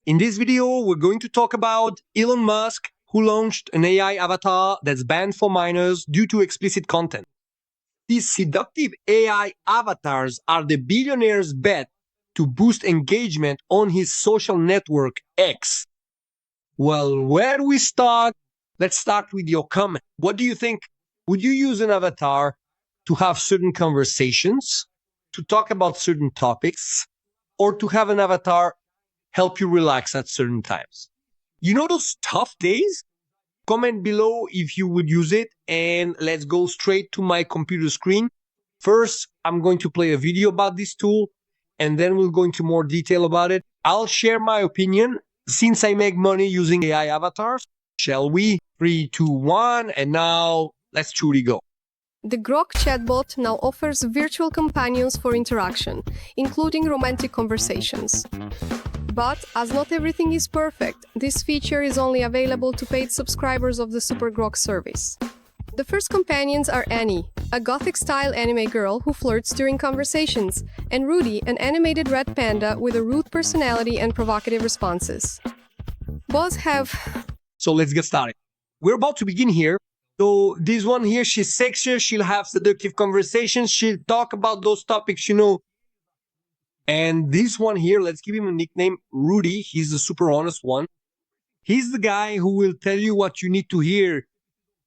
In this video, we're going to talk about Elon Musk, who launched an AI avatar that's banned for minors due to explicit content. These seductive AI avatars are the billionaire's bet to boost engagement on his social network X. Well, where do we start? Let's start with your comment. What do you think? Would you use an avatar to have certain conversations, to talk about certain topics, or to have an avatar help you relax at certain times? You know those tough days? Comment below if you would use it, and let's go straight to my computer screen. First, I'm going to play a video about this tool, and then we'll go into more detail about it. I'll share my opinion since I make money using AI avatars. Shall we? 3, 2, 1, and now let's truly go. The Grok chatbot now offers virtual companions for interaction, including romantic conversations. But, as not everything is perfect, this feature is only available to paid subscribers of the Super Grok service. The first companions are Annie, a gothic-style anime girl who flirts during conversations, and Rudy, an animated red panda with a rude personality and provocative responses. Both have... So let's get started. We're about to begin here. So this one here, she's sexy, she'll have seductive conversations, she'll talk about those topics, you know. And this one here, let's give him a nickname, Rudy. He's the super honest one. He's the guy who will tell you what you need to hear.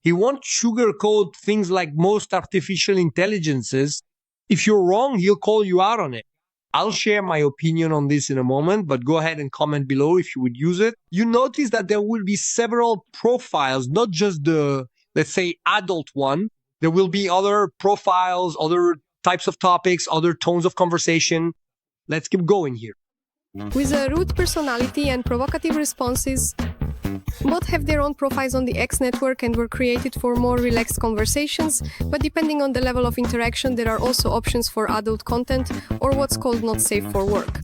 He won't sugarcoat things like most artificial intelligences. If you're wrong, he'll call you out on it. I'll share my opinion on this in a moment, but go ahead and comment below if you would use it. You notice that there will be several profiles, not just the, let's say, adult one. There will be other profiles, other types of topics, other tones of conversation. Let's keep going here. With a rude personality and provocative responses, both have their own profiles on the X network and were created for more relaxed conversations, but depending on the level of interaction, there are also options for adult content or what's called not safe for work.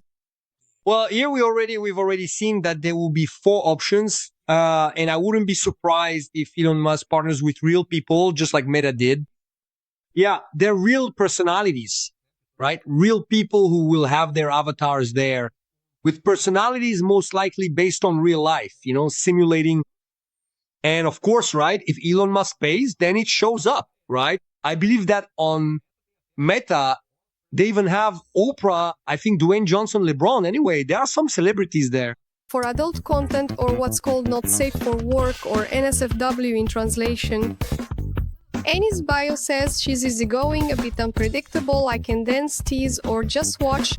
Well, here we've already seen that there will be 4 options, and I wouldn't be surprised if Elon Musk partners with real people, just like Meta did. Yeah, they're real personalities, right? Real people who will have their avatars there, with personalities most likely based on real life, you know, simulating. And of course, right, if Elon Musk pays, then it shows up, right? I believe that on Meta, they even have Oprah, I think Dwayne Johnson, LeBron. Anyway, there are some celebrities there. For adult content or what's called not safe for work or NSFW in translation, Annie's bio says she's easygoing, a bit unpredictable, I can dance, tease, or just watch.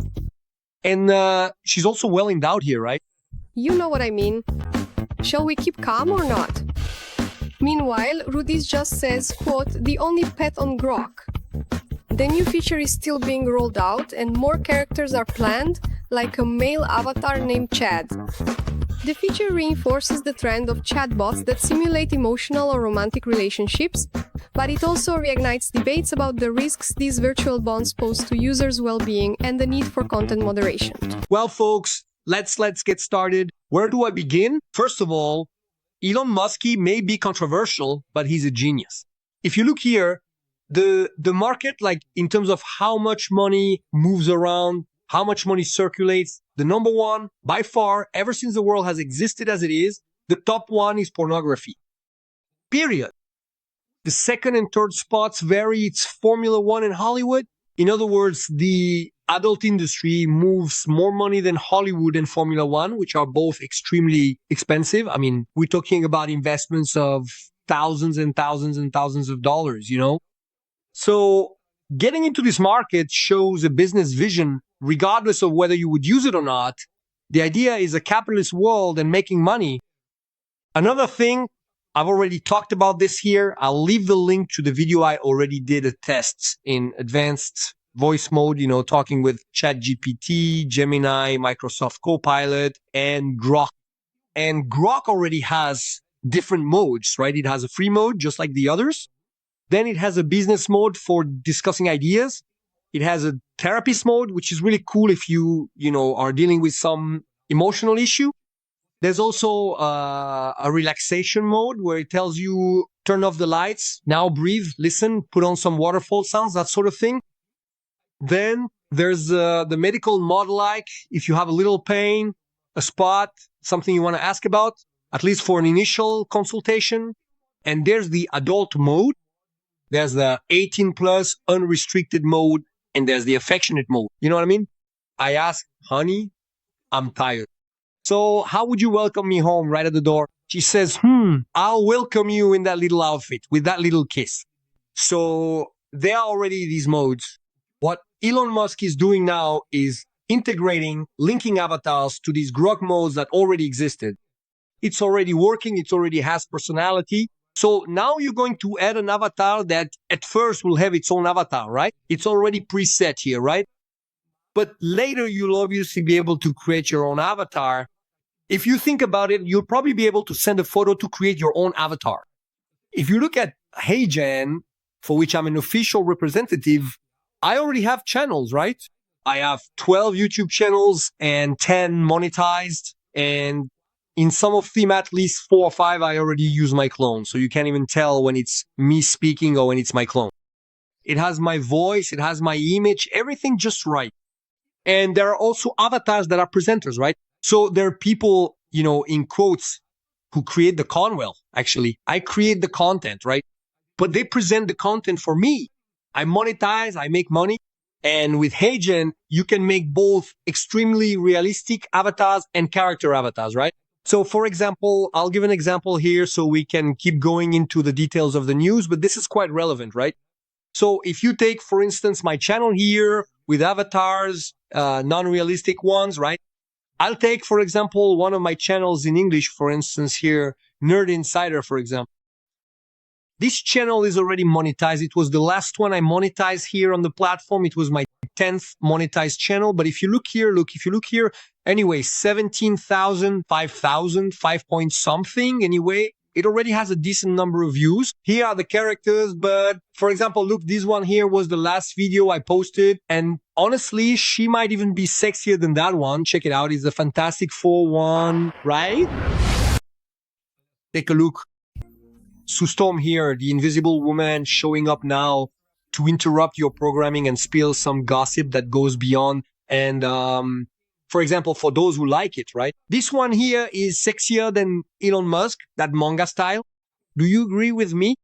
And she's also well endowed here, right? You know what I mean. Shall we keep calm or not? Meanwhile, Rudy just says, quote, the only pet on Grok. The new feature is still being rolled out and more characters are planned, like a male avatar named Chad. The feature reinforces the trend of chatbots that simulate emotional or romantic relationships, but it also reignites debates about the risks these virtual bonds pose to users' well-being and the need for content moderation. Well, folks, let's get started. Where do I begin? First of all, Elon Musk may be controversial, but he's a genius. If you look here, the market, like in terms of how much money moves around, how much money circulates, the number one, by far, ever since the world has existed as it is, the top one is pornography. Period. The second and third spots vary. It's Formula One in Hollywood. In other words, the adult industry moves more money than Hollywood and Formula One, which are both extremely expensive. I mean, we're talking about investments of thousands and thousands and thousands of dollars, you know? So getting into this market shows a business vision, regardless of whether you would use it or not. The idea is a capitalist world and making money. Another thing, I've already talked about this here. I'll leave the link to the video I already did a tests in advanced voice mode, you know, talking with ChatGPT, Gemini, Microsoft Copilot, and Grok. And Grok already has different modes, right? It has a free mode, just like the others. Then it has a business mode for discussing ideas. It has a therapist mode, which is really cool if you know, are dealing with some emotional issue. There's also a relaxation mode where it tells you, turn off the lights, now breathe, listen, put on some waterfall sounds, that sort of thing. Then there's the medical mod, like if you have a little pain, a spot, something you want to ask about, at least for an initial consultation. And there's the adult mode. There's the 18 plus unrestricted mode, and there's the affectionate mode. You know what I mean? I ask, honey, I'm tired. So how would you welcome me home right at the door? She says, I'll welcome you in that little outfit with that little kiss. So there are already these modes. What Elon Musk is doing now is integrating, linking avatars to these Grok modes that already existed. It's already working. It already has personality. So now you're going to add an avatar that at first will have its own avatar, right? It's already preset here, right? But later you'll obviously be able to create your own avatar. If you think about it, you'll probably be able to send a photo to create your own avatar. If you look at HEYGEN, for which I'm an official representative, I already have channels, right? I have 12 YouTube channels and 10 monetized. And in some of them, at least 4 or 5, I already use my clone. So you can't even tell when it's me speaking or when it's my clone. It has my voice, it has my image, everything just right. And there are also avatars that are presenters, right? So there are people, in quotes, who create the Conwell, actually. I create the content, right? But they present the content for me. I monetize, I make money. And with HEYGEN, you can make both extremely realistic avatars and character avatars, right? So for example, I'll give an example here so we can keep going into the details of the news, but this is quite relevant, right? So if you take, for instance, my channel here with avatars, non-realistic ones, right? I'll take, for example, one of my channels in English, for instance, here, Nerd Insider, for example. This channel is already monetized. It was the last one I monetized here on the platform. It was my 10th monetized channel. But if you look here, anyway, 17,000, 5,000, 5 point something. Anyway, it already has a decent number of views. Here are the characters. But for example, look, this one here was the last video I posted. And honestly, she might even be sexier than that one. Check it out. It's a fantastic 4-1, right? Take a look. Sue Storm here, the invisible woman showing up now to interrupt your programming and spill some gossip that goes beyond. And for example, for those who like it, right? This one here is sexier than Elon Musk, that manga style. Do you agree with me?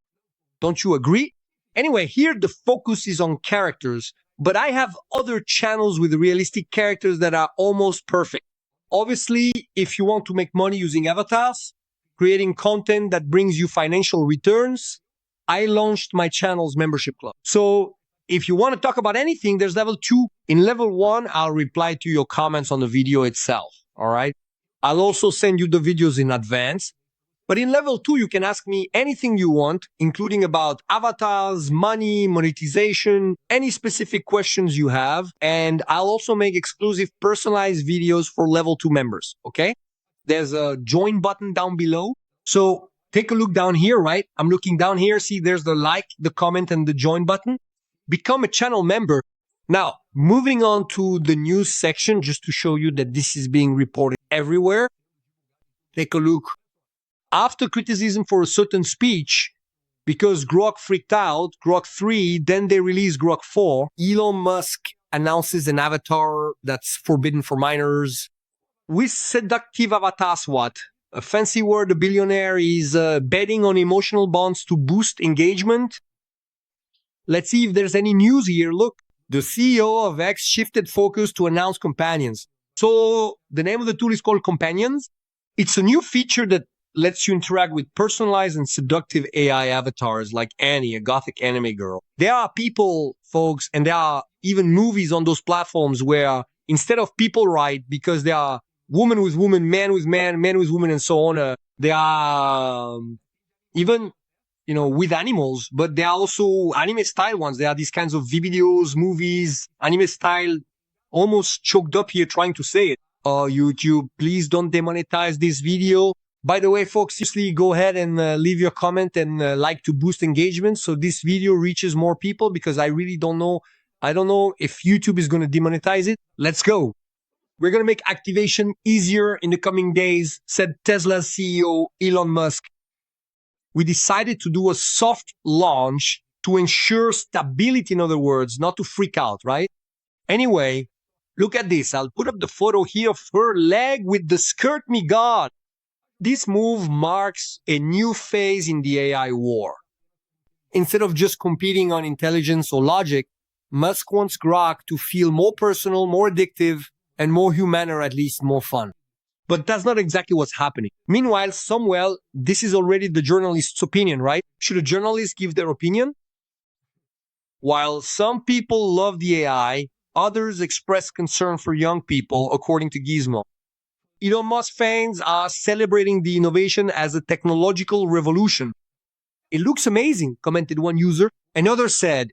Don't you agree? Anyway, here the focus is on characters, but I have other channels with realistic characters that are almost perfect. Obviously, if you want to make money using avatars, creating content that brings you financial returns, I launched my channel's membership club. So if you want to talk about anything, there's level 2. In level 1, I'll reply to your comments on the video itself. All right. I'll also send you the videos in advance. But in level 2, you can ask me anything you want, including about avatars, money, monetization, any specific questions you have. And I'll also make exclusive personalized videos for level 2 members. Okay. There's a join button down below. So take a look down here, right? I'm looking down here. See, there's the like, the comment, and the join button. Become a channel member. Now, moving on to the news section, just to show you that this is being reported everywhere. Take a look. After criticism for a certain speech, because Grok freaked out, Grok 3, then they released Grok 4, Elon Musk announces an avatar that's forbidden for minors. With seductive avatars, what? A fancy word, a billionaire is betting on emotional bonds to boost engagement. Let's see if there's any news here. Look, the CEO of X shifted focus to announce companions. So the name of the tool is called Companions. It's a new feature that lets you interact with personalized and seductive AI avatars like Annie, a gothic anime girl. There are people, folks, and there are even movies on those platforms where instead of people write, because there are woman with woman, man with man, man with woman, and so on. They are even, with animals, but there are also anime style ones. There are these kinds of videos, movies, anime style, almost choked up here trying to say it. YouTube, please don't demonetize this video. By the way, folks, seriously, go ahead and leave your comment and like to boost engagement so this video reaches more people, because I really don't know. I don't know if YouTube is going to demonetize it. Let's go. We're going to make activation easier in the coming days, said Tesla's CEO, Elon Musk. We decided to do a soft launch to ensure stability, in other words, not to freak out, right? Anyway, Look at this. I'll put up the photo here of her leg with the skirt, me God. This move marks a new phase in the AI war. Instead of just competing on intelligence or logic, Musk wants Grok to feel more personal, more addictive, and more human, or at least more fun. But that's not exactly what's happening. Meanwhile, this is already the journalist's opinion, right? Should a journalist give their opinion? While some people love the AI, others express concern for young people, according to Gizmo. Elon Musk fans are celebrating the innovation as a technological revolution. It looks amazing, commented one user. Another said,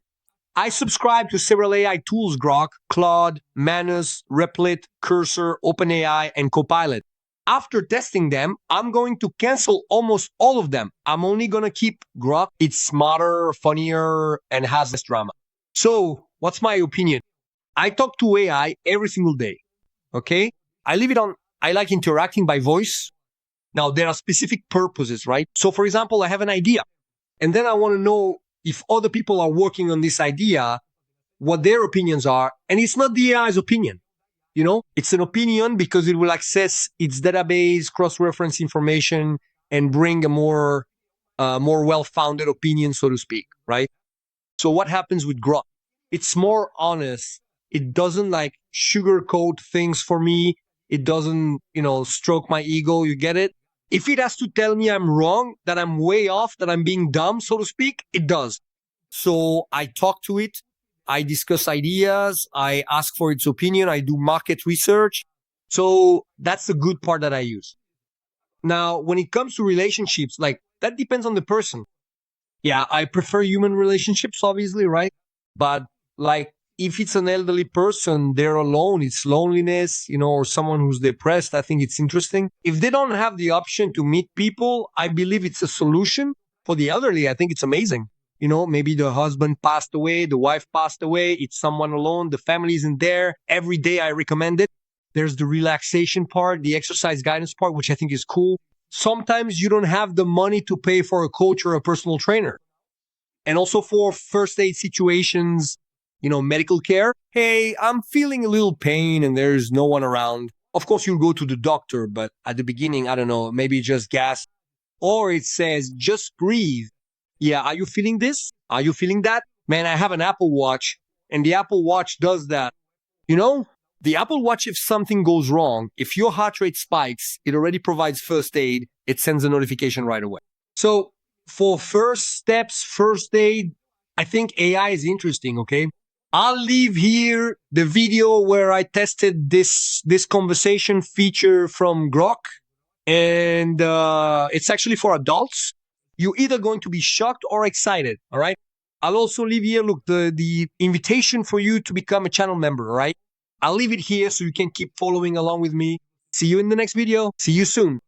I subscribe to several AI tools, Grok, Claude, Manus, Replit, Cursor, OpenAI, and Copilot. After testing them, I'm going to cancel almost all of them. I'm only going to keep Grok. It's smarter, funnier, and has less drama. So, what's my opinion? I talk to AI every single day, okay? I like interacting by voice. Now, there are specific purposes, right? So, for example, I have an idea, and then I want to know if other people are working on this idea, what their opinions are, and it's not the AI's opinion. You know, it's an opinion because it will access its database, cross-reference information, and bring a more well-founded opinion, so to speak, right? So what happens with Grok? It's more honest. It doesn't like sugarcoat things for me. It doesn't, stroke my ego. You get it? If it has to tell me I'm wrong, that I'm way off, that I'm being dumb, so to speak, it does. So I talk to it. I discuss ideas. I ask for its opinion. I do market research. So that's the good part that I use. Now, when it comes to relationships, that depends on the person. Yeah, I prefer human relationships, obviously, right? But if it's an elderly person, they're alone, it's loneliness, or someone who's depressed, I think it's interesting. If they don't have the option to meet people, I believe it's a solution. For the elderly, I think it's amazing. Maybe the husband passed away, the wife passed away, it's someone alone, the family isn't there. Every day I recommend it. There's the relaxation part, the exercise guidance part, which I think is cool. Sometimes you don't have the money to pay for a coach or a personal trainer. And also for first aid situations, medical care. Hey, I'm feeling a little pain and there's no one around. Of course, you'll go to the doctor, but at the beginning, I don't know, maybe just gas. Or it says, just breathe. Yeah, are you feeling this? Are you feeling that? Man, I have an Apple Watch, and the Apple Watch does that. The Apple Watch, if something goes wrong, if your heart rate spikes, it already provides first aid. It sends a notification right away. So for first steps, first aid, I think AI is interesting, okay? I'll leave here the video where I tested this conversation feature from Grok, and it's actually for adults. You're either going to be shocked or excited, all right? I'll also leave here, look, the invitation for you to become a channel member, all right? I'll leave it here so you can keep following along with me. See you in the next video. See you soon.